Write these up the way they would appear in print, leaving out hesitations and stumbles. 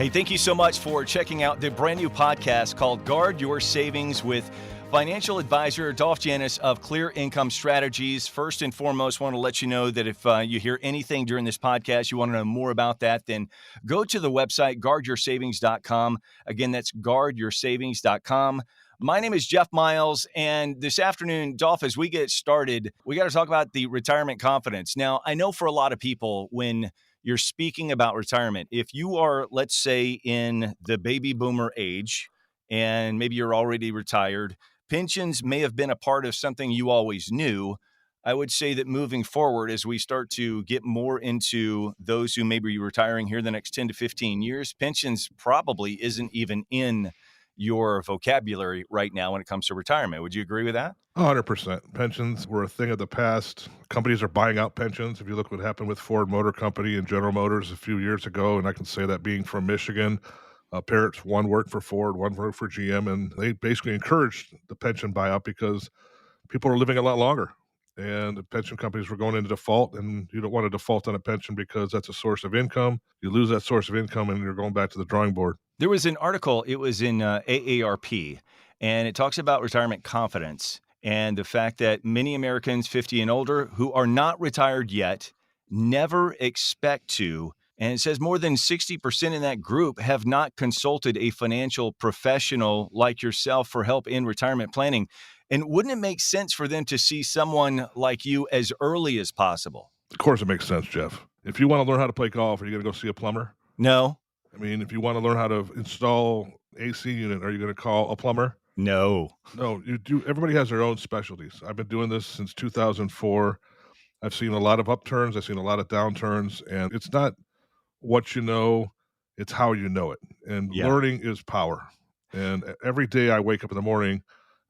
Hey, thank you so much for checking out the brand new podcast called Guard Your Savings with financial advisor Dolph Janis of Clear Income Strategies. First and foremost, want to let you know that if you hear anything during this podcast, you want to know more about that, then go to the website, guardyoursavings.com. Again, that's guardyoursavings.com. My name is Jeff Miles, and this afternoon, Dolph, as we get started, we got to talk about the retirement confidence. Now, I know for a lot of people, when you're speaking about retirement, if you are, let's say, in the baby boomer age, and maybe you're already retired, pensions may have been a part of something you always knew. I would say that moving forward, as we start to get more into those who may be retiring here the next 10 to 15 years, pensions probably isn't even in your vocabulary right now when it comes to retirement. Would you agree with that? 100%. Pensions were a thing of the past. Companies are buying out pensions. If you look what happened with Ford Motor Company and General Motors a few years ago, and I can say that being from Michigan, parents, one worked for Ford, one worked for GM, and they basically encouraged the pension buyout because people are living a lot longer. And the pension companies were going into default, and you don't want to default on a pension because that's a source of income. You lose that source of income, and you're going back to the drawing board. There was an article, it was in AARP, and it talks about retirement confidence and the fact that many Americans 50 and older who are not retired yet never expect to. And it says more than 60% in that group have not consulted a financial professional like yourself for help in retirement planning. And wouldn't it make sense for them to see someone like you as early as possible? Of course, it makes sense, Jeff. If you want to learn how to play golf, are you going to go see a plumber? No, I mean, if you want to learn how to install AC unit, are you going to call a plumber? no. No, you do. Everybody has their own specialties. I've been doing this since 2004. I've seen a lot of upturns. I've seen a lot of downturns, and it's not what you know, it's how you know it. And Yeah. learning is power. And every day I wake up in the morning,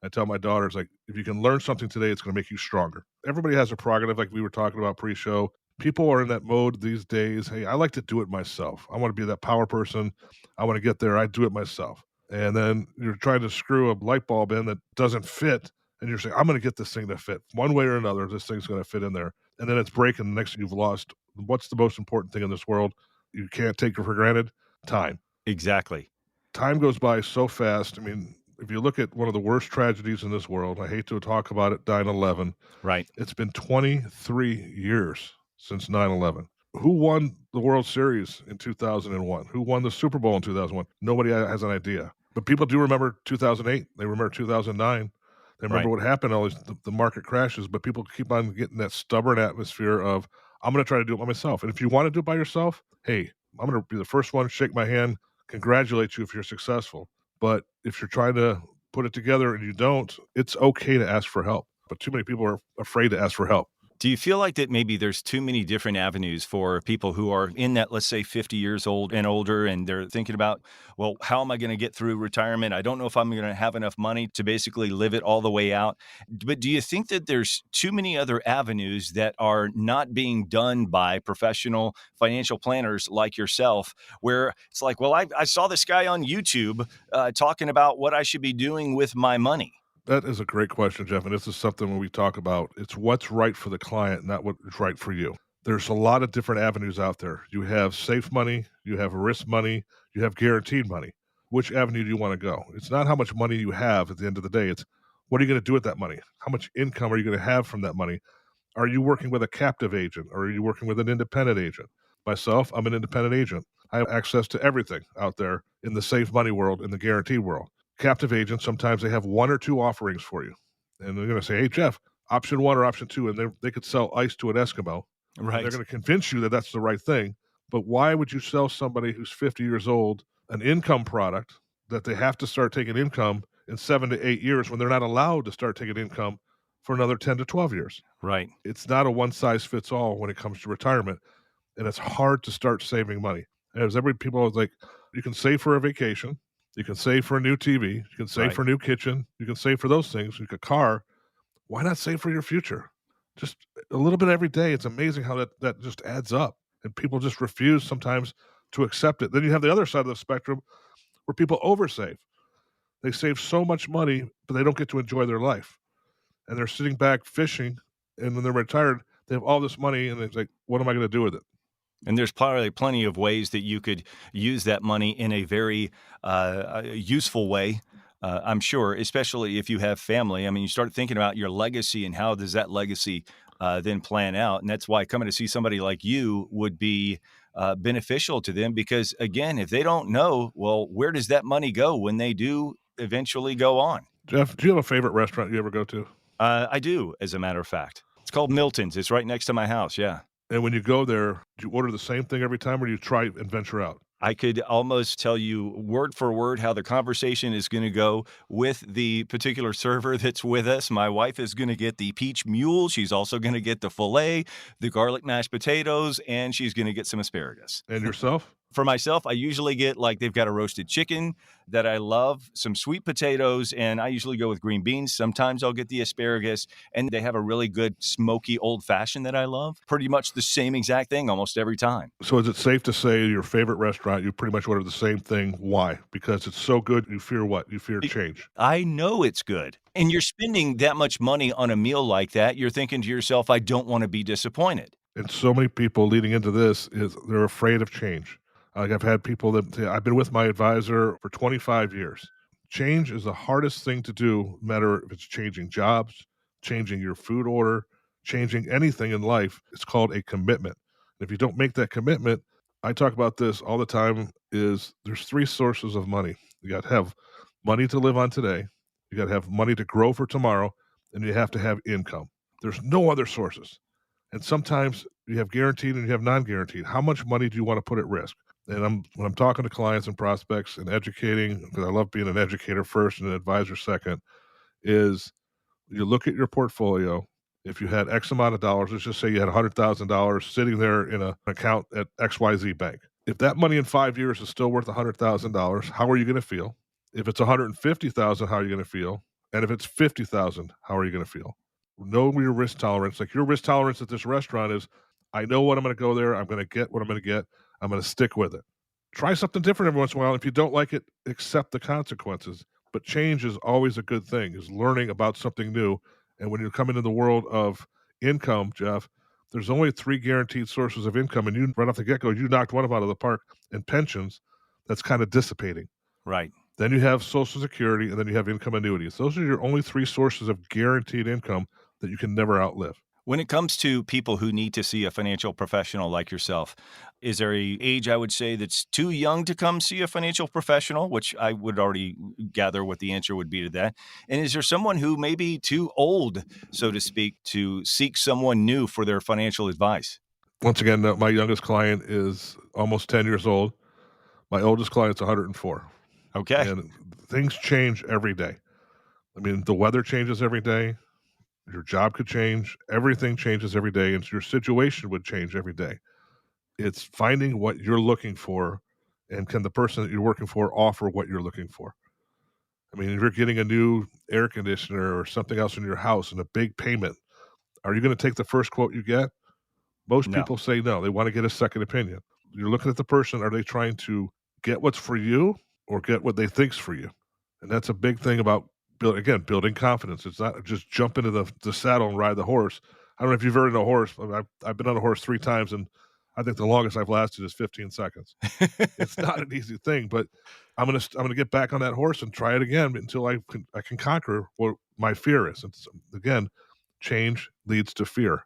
I tell my daughters, like, if you can learn something today, it's going to make you stronger. Everybody has a prerogative, like we were talking about pre-show. People are in that mode these days. Hey, I like to do it myself. I want to be that power person. I want to get there. I do it myself. And then you're trying to screw a light bulb in that doesn't fit. And you're saying, I'm going to get this thing to fit one way or another. This thing's going to fit in there. And then it's breaking. The next thing you've lost. What's the most important thing in this world? You can't take it for granted. Time. Exactly. Time goes by so fast. I mean, if you look at one of the worst tragedies in this world, I hate to talk about it, 9/11. Right. It's been 23 years since 9/11. Who won the World Series in 2001? Who won the Super Bowl in 2001? Nobody has an idea. But people do remember 2008. They remember 2009. They remember Right. what happened, all these, the market crashes, but people keep on getting that stubborn atmosphere of, I'm going to try to do it by myself. And if you want to do it by yourself, hey, I'm going to be the first one to shake my hand, congratulate you if you're successful. But if you're trying to put it together and you don't, it's okay to ask for help. But too many people are afraid to ask for help. Do you feel like that maybe there's too many different avenues for people who are in that, let's say, 50 years old and older, and they're thinking about, well, how am I going to get through retirement? I don't know if I'm going to have enough money to basically live it all the way out. But do you think that there's too many other avenues that are not being done by professional financial planners like yourself, where it's like, well, I saw this guy on YouTube talking about what I should be doing with my money? That is a great question, Jeff, and this is something when we talk about, it's what's right for the client, not what is right for you. There's a lot of different avenues out there. You have safe money, you have risk money, you have guaranteed money. Which avenue do you want to go? It's not how much money you have at the end of the day. It's what are you going to do with that money? How much income are you going to have from that money? Are you working with a captive agent or are you working with an independent agent? Myself, I'm an independent agent. I have access to everything out there in the safe money world, in the guaranteed world. Captive agents, sometimes they have one or two offerings for you. And they're going to say, hey, Jeff, option one or option two. And they could sell ice to an Eskimo. Right. They're going to convince you that that's the right thing. But why would you sell somebody who's 50 years old an income product that they have to start taking income in 7 to 8 years when they're not allowed to start taking income for another 10 to 12 years? Right. It's not a one size fits all when it comes to retirement. And it's hard to start saving money. As people are like, you can save for a vacation. You can save for a new TV. You can save Right. for a new kitchen. You can save for those things. You can car. Why not save for your future? Just a little bit every day. It's amazing how that just adds up. And people just refuse sometimes to accept it. Then you have the other side of the spectrum where people oversave. They save so much money, but they don't get to enjoy their life. And they're sitting back fishing. And when they're retired, they have all this money. And it's like, what am I going to do with it? And there's probably plenty of ways that you could use that money in a very useful way. I'm sure, especially if you have family. I mean, you start thinking about your legacy and how does that legacy then plan out. And that's why coming to see somebody like you would be beneficial to them because, again, if they don't know, well, where does that money go when they do eventually go on? Jeff, do you have a favorite restaurant you ever go to? I do, as a matter of fact. It's called Milton's. It's right next to my house. Yeah. And when you go there, do you order the same thing every time, or do you try and venture out? I could almost tell you word for word how the conversation is going to go with the particular server that's with us. My wife is going to get the peach mule. She's also going to get the filet, the garlic mashed potatoes, and she's going to get some asparagus. And yourself? For myself, I usually get like they've got a roasted chicken that I love, some sweet potatoes, and I usually go with green beans. Sometimes I'll get the asparagus, and they have a really good smoky old fashioned that I love. Pretty much the same exact thing almost every time. So is it safe to say your favorite restaurant, you pretty much order the same thing? Why? Because it's so good, you fear what? You fear change. I know it's good. And you're spending that much money on a meal like that, you're thinking to yourself, "I don't wanna be disappointed." And so many people leading into this is they're afraid of change. Like I've had people that say, I've been with my advisor for 25 years. Change is the hardest thing to do, no matter if it's changing jobs, changing your food order, changing anything in life. It's called a commitment. If you don't make that commitment, I talk about this all the time, is there's three sources of money. You got to have money to live on today, you got to have money to grow for tomorrow, and you have to have income. There's no other sources. And sometimes you have guaranteed and you have non-guaranteed. How much money do you want to put at risk? And when I'm talking to clients and prospects and educating, because I love being an educator first and an advisor second, is you look at your portfolio. If you had X amount of dollars, let's just say you had $100,000 sitting there in an account at XYZ Bank. If that money in 5 years is still worth $100,000, how are you going to feel? If it's 150,000, how are you going to feel? And if it's 50,000, how are you going to feel? Know your risk tolerance. Like your risk tolerance at this restaurant is, I know what I'm going to go there. I'm going to get what I'm going to get. I'm going to stick with it. Try something different every once in a while. If you don't like it, accept the consequences. But change is always a good thing, is learning about something new. And when you come into the world of income, Jeff, there's only three guaranteed sources of income. And you, right off the get go, you knocked one of them out of the park. And pensions, that's kind of dissipating. Right. Then you have Social Security, and then you have income annuities. Those are your only three sources of guaranteed income that you can never outlive. When it comes to people who need to see a financial professional like yourself, is there a age I would say that's too young to come see a financial professional, which I would already gather what the answer would be to that? And is there someone who may be too old, so to speak, to seek someone new for their financial advice? Once again, my youngest client is almost 10 years old. My oldest client's 104. Okay. And things change every day. I mean, the weather changes every day. Your job could change. Everything changes every day, and your situation would change every day. It's finding what you're looking for, and can the person that you're working for offer what you're looking for? I mean, if you're getting a new air conditioner or something else in your house and a big payment, are you going to take the first quote you get? Most No. people say no. They want to get a second opinion. You're looking at the person. Are they trying to get what's for you or get what they think's for you? And that's a big thing about building confidence. It's not just jump into the saddle and ride the horse. I don't know if you've ridden a horse. I've been on a horse 3 times, and I think the longest I've lasted is 15 seconds. It's not an easy thing, but I'm gonna get back on that horse and try it again until I can conquer what my fear is. And again, change leads to fear.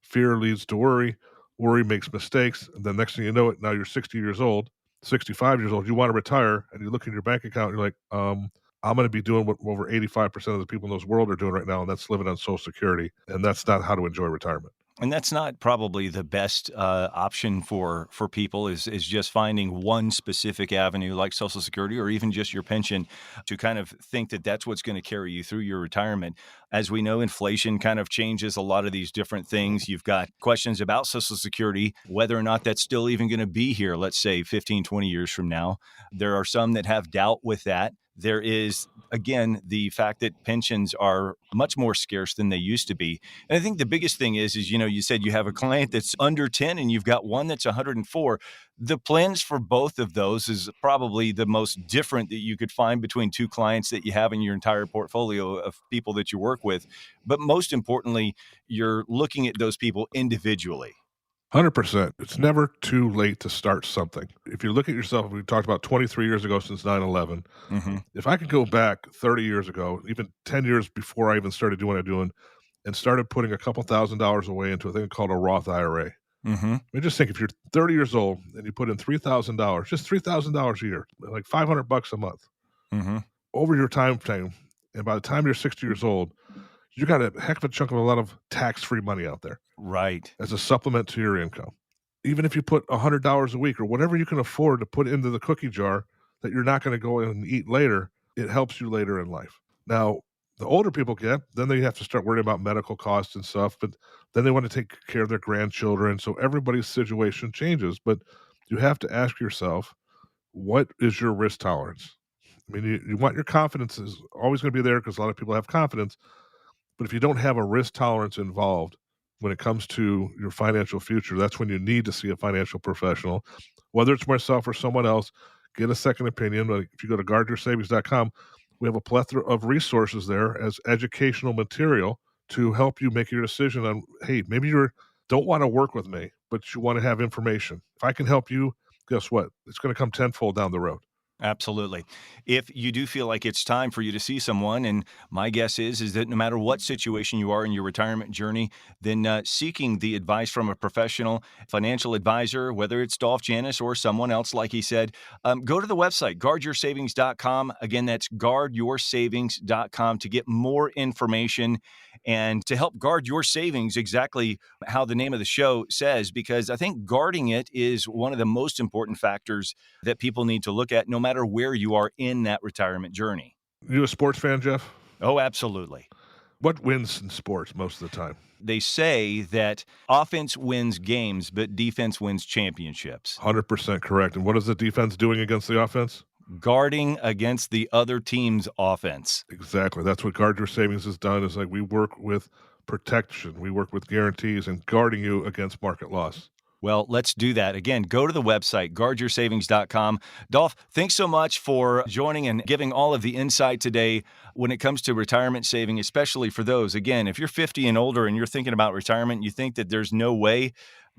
Fear leads to worry. Worry makes mistakes, and then next thing you know it, now you're 60 years old, 65 years old. You want to retire, and you look in your bank account, and you're like, I'm going to be doing what over 85% of the people in this world are doing right now, and that's living on Social Security. And that's not how to enjoy retirement. And that's not probably the best option for people is just finding one specific avenue like Social Security or even just your pension to kind of think that that's what's going to carry you through your retirement. As we know, inflation kind of changes a lot of these different things. You've got questions about Social Security, whether or not that's still even going to be here, let's say 15, 20 years from now. There are some that have doubt with that. There is, again, the fact that pensions are much more scarce than they used to be. And I think the biggest thing is, you said you have a client that's under 10 and you've got one that's 104. The plans for both of those is probably the most different that you could find between two clients that you have in your entire portfolio of people that you work with. But most importantly, you're looking at those people individually. 100%. It's never too late to start something. If you look at yourself, we talked about 23 years ago since 9/11. Mm-hmm. If I could go back 30 years ago, even 10 years before I even started doing what I'm doing, and started putting a couple $1,000s away into a thing called a Roth IRA. Mm-hmm. I mean, just think if you're 30 years old and you put in $3,000, just $3,000 a year, like $500 a month Mm-hmm. over your time frame, and by the time you're 60 years old, you got a heck of a chunk of a lot of tax-free money out there Right. as a supplement to your income. Even if you put $100 a week or whatever you can afford to put into the cookie jar that you're not going to go in and eat later, it helps you later in life. Now, the older people get, then they have to start worrying about medical costs and stuff, but then they want to take care of their grandchildren. So everybody's situation changes, but you have to ask yourself, what is your risk tolerance? I mean, you want your confidence is always going to be there because a lot of people have confidence, but if you don't have a risk tolerance involved when it comes to your financial future, that's when you need to see a financial professional, whether it's myself or someone else. Get a second opinion. Like if you go to guardyoursavings.com, we have a plethora of resources there as educational material to help you make your decision on, hey, maybe you don't want to work with me, but you want to have information. If I can help you, guess what? It's going to come tenfold down the road. Absolutely. If you do feel like it's time for you to see someone, and my guess is that no matter what situation you are in your retirement journey, then seeking the advice from a professional financial advisor, whether it's Dolph Janis or someone else, like he said, go to the website, guardyoursavings.com. Again, that's guardyoursavings.com to get more information and to help guard your savings exactly how the name of the show says, because I think guarding it is one of the most important factors that people need to look at no matter where you are in that retirement journey. You a sports fan, Jeff? Oh, absolutely. What wins in sports most of the time? They say that offense wins games, but defense wins championships. 100% correct. And what is the defense doing against the offense? Guarding against the other team's offense. Exactly. That's what Guard Your Savings has done, is like we work with protection. We work with guarantees and guarding you against market loss. Well, let's do that. Again, go to the website, guardyoursavings.com. Dolph, thanks so much for joining and giving all of the insight today when it comes to retirement saving, especially for those. Again, if you're 50 and older and you're thinking about retirement, you think that there's no way,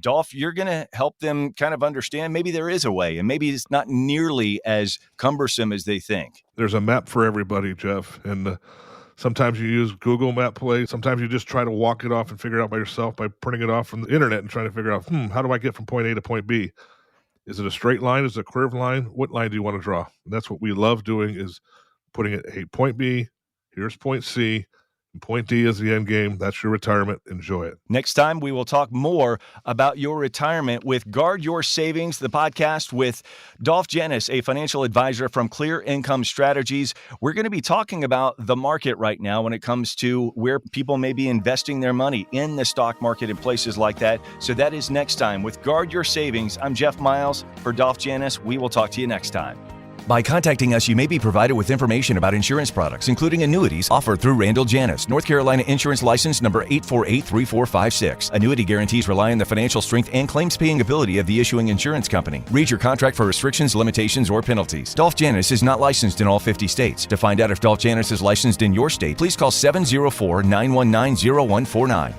Dolph, you're going to help them kind of understand maybe there is a way, and maybe it's not nearly as cumbersome as they think. There's a map for everybody, Jeff, and sometimes you use Google Map Play. Sometimes you just try to walk it off and figure it out by yourself by printing it off from the internet and trying to figure out, how do I get from point A to point B? Is it a straight line? Is it a curved line? What line do you want to draw? And that's what we love doing, is putting it, hey, point B, here's point C, and point D is the end game. That's your retirement. Enjoy it. Next time, we will talk more about your retirement with Guard Your Savings, the podcast with Dolph Janis, a financial advisor from Clear Income Strategies. We're going to be talking about the market right now when it comes to where people may be investing their money in the stock market and places like that. So that is next time with Guard Your Savings. I'm Jeff Miles for Dolph Janis. We will talk to you next time. By contacting us, you may be provided with information about insurance products, including annuities offered through Randall Janis, North Carolina Insurance License number 8483456. Annuity guarantees rely on the financial strength and claims-paying ability of the issuing insurance company. Read your contract for restrictions, limitations, or penalties. Dolph Janis is not licensed in all 50 states. To find out if Dolph Janis is licensed in your state, please call 704-919-0149.